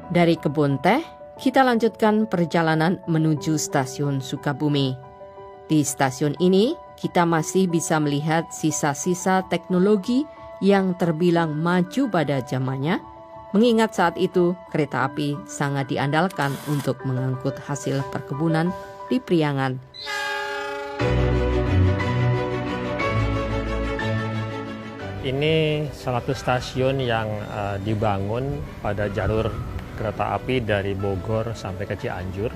Dari kebun teh, kita lanjutkan perjalanan menuju stasiun Sukabumi. Di stasiun ini, kita masih bisa melihat sisa-sisa teknologi yang terbilang maju pada zamannya, mengingat saat itu kereta api sangat diandalkan untuk mengangkut hasil perkebunan di Priangan. Ini salah satu stasiun yang dibangun pada jalur kereta api dari Bogor sampai ke Cianjur,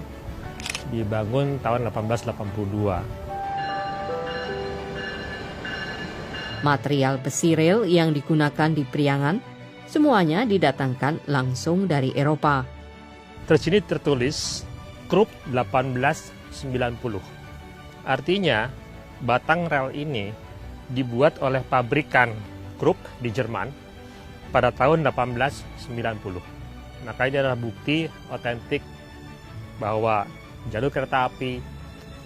dibangun tahun 1882. Material besi rel yang digunakan di Priangan semuanya didatangkan langsung dari Eropa. Terus ini tertulis Krupp 1890. Artinya batang rel ini dibuat oleh pabrikan Krupp di Jerman pada tahun 1890. Maka ini adalah bukti otentik bahwa jalur kereta api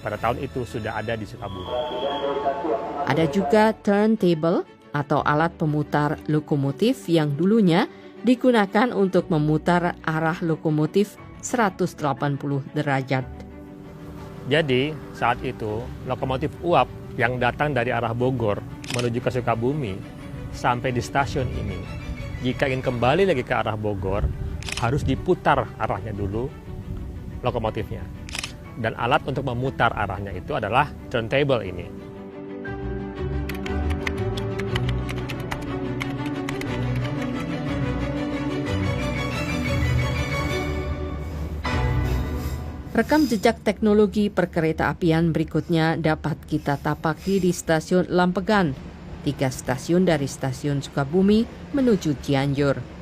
pada tahun itu sudah ada di Sukabumi. Ada juga turntable atau alat pemutar lokomotif yang dulunya digunakan untuk memutar arah lokomotif 180 derajat. Jadi saat itu lokomotif uap yang datang dari arah Bogor menuju ke Sukabumi sampai di stasiun ini, jika ingin kembali lagi ke arah Bogor, harus diputar arahnya dulu lokomotifnya. Dan alat untuk memutar arahnya itu adalah turntable ini. Rekam jejak teknologi perkereta-apian berikutnya dapat kita tapaki di stasiun Lampegan, 3 stasiun dari stasiun Sukabumi menuju Cianjur.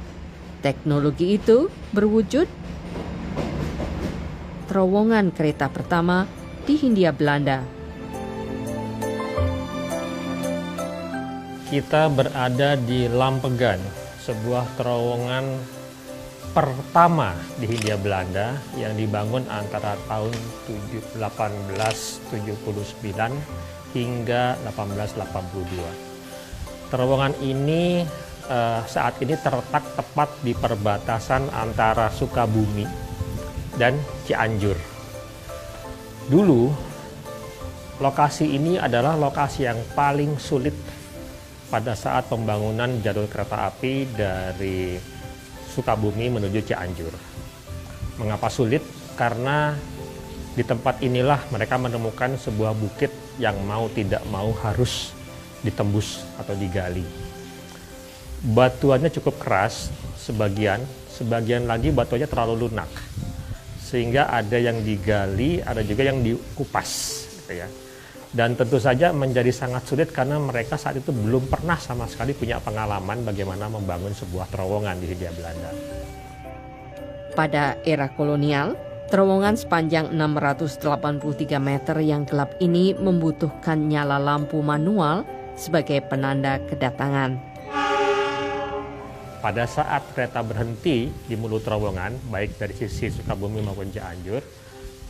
Teknologi itu berwujud terowongan kereta pertama di Hindia Belanda. Kita berada di Lampegan, sebuah terowongan pertama di Hindia Belanda yang dibangun antara tahun 1879 hingga 1882. Terowongan ini saat ini terletak tepat di perbatasan antara Sukabumi dan Cianjur. Dulu, lokasi ini adalah lokasi yang paling sulit pada saat pembangunan jalur kereta api dari Sukabumi menuju Cianjur. Mengapa sulit? Karena di tempat inilah mereka menemukan sebuah bukit yang mau tidak mau harus ditembus atau digali. Batuannya cukup keras, sebagian lagi batuannya terlalu lunak. Sehingga ada yang digali, ada juga yang dikupas, gitu ya. Dan tentu saja menjadi sangat sulit karena mereka saat itu belum pernah sama sekali punya pengalaman bagaimana membangun sebuah terowongan di Hindia Belanda. Pada era kolonial, terowongan sepanjang 683 meter yang gelap ini membutuhkan nyala lampu manual sebagai penanda kedatangan. Pada saat kereta berhenti di mulut terowongan, baik dari sisi Sukabumi maupun Cianjur,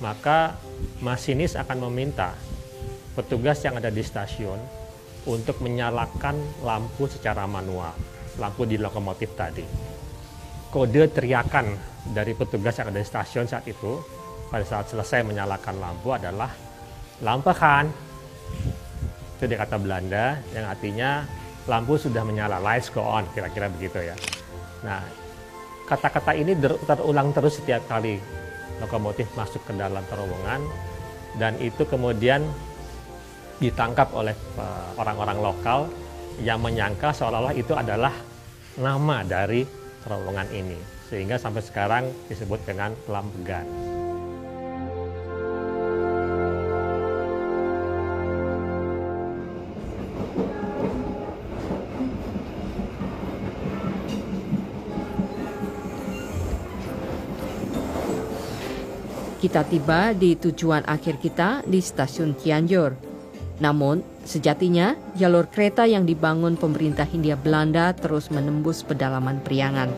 maka masinis akan meminta petugas yang ada di stasiun untuk menyalakan lampu secara manual, lampu di lokomotif tadi. Kode teriakan dari petugas yang ada di stasiun saat itu, pada saat selesai menyalakan lampu adalah "Lampegan". Itu dia kata Belanda, yang artinya lampu sudah menyala, lights go on, kira-kira begitu ya. Nah, kata-kata ini terulang terus setiap kali lokomotif masuk ke dalam terowongan, dan itu kemudian ditangkap oleh orang-orang lokal yang menyangka seolah-olah itu adalah nama dari terowongan ini, sehingga sampai sekarang disebut dengan Lampegan. Kita tiba di tujuan akhir kita di stasiun Cianjur. Namun, sejatinya jalur kereta yang dibangun pemerintah Hindia Belanda terus menembus pedalaman Priangan.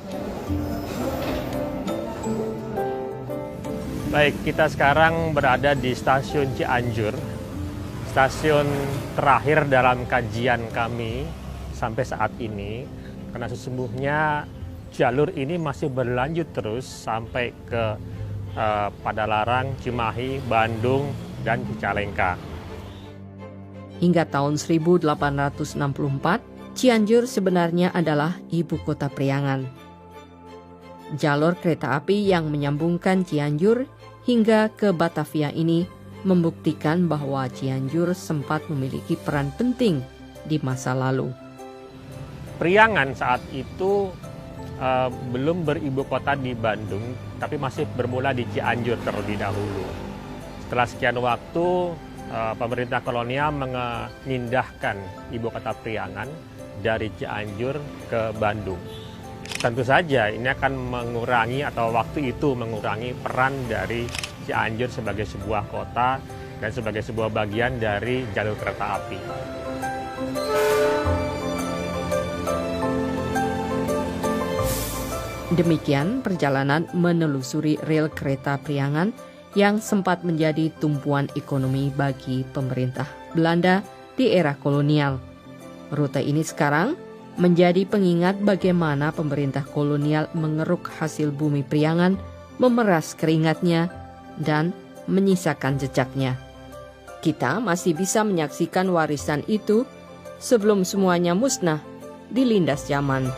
Baik, kita sekarang berada di stasiun Cianjur, stasiun terakhir dalam kajian kami sampai saat ini, karena sesungguhnya jalur ini masih berlanjut terus sampai ke Padalarang, Cimahi, Bandung, dan Cicalengka. Hingga tahun 1864, Cianjur sebenarnya adalah ibu kota Priangan. Jalur kereta api yang menyambungkan Cianjur hingga ke Batavia ini membuktikan bahwa Cianjur sempat memiliki peran penting di masa lalu. Priangan saat itu belum beribu kota di Bandung, tapi masih bermula di Cianjur terlebih dahulu. Setelah sekian waktu, pemerintah kolonial memindahkan ibu kota Priangan dari Cianjur ke Bandung. Tentu saja ini akan mengurangi atau waktu itu mengurangi peran dari Cianjur sebagai sebuah kota dan sebagai sebuah bagian dari jalur kereta api. Demikian perjalanan menelusuri rel kereta Priangan yang sempat menjadi tumpuan ekonomi bagi pemerintah Belanda di era kolonial. Rute ini sekarang menjadi pengingat bagaimana pemerintah kolonial mengeruk hasil bumi Priangan, memeras keringatnya, dan menyisakan jejaknya. Kita masih bisa menyaksikan warisan itu sebelum semuanya musnah dilindas zaman.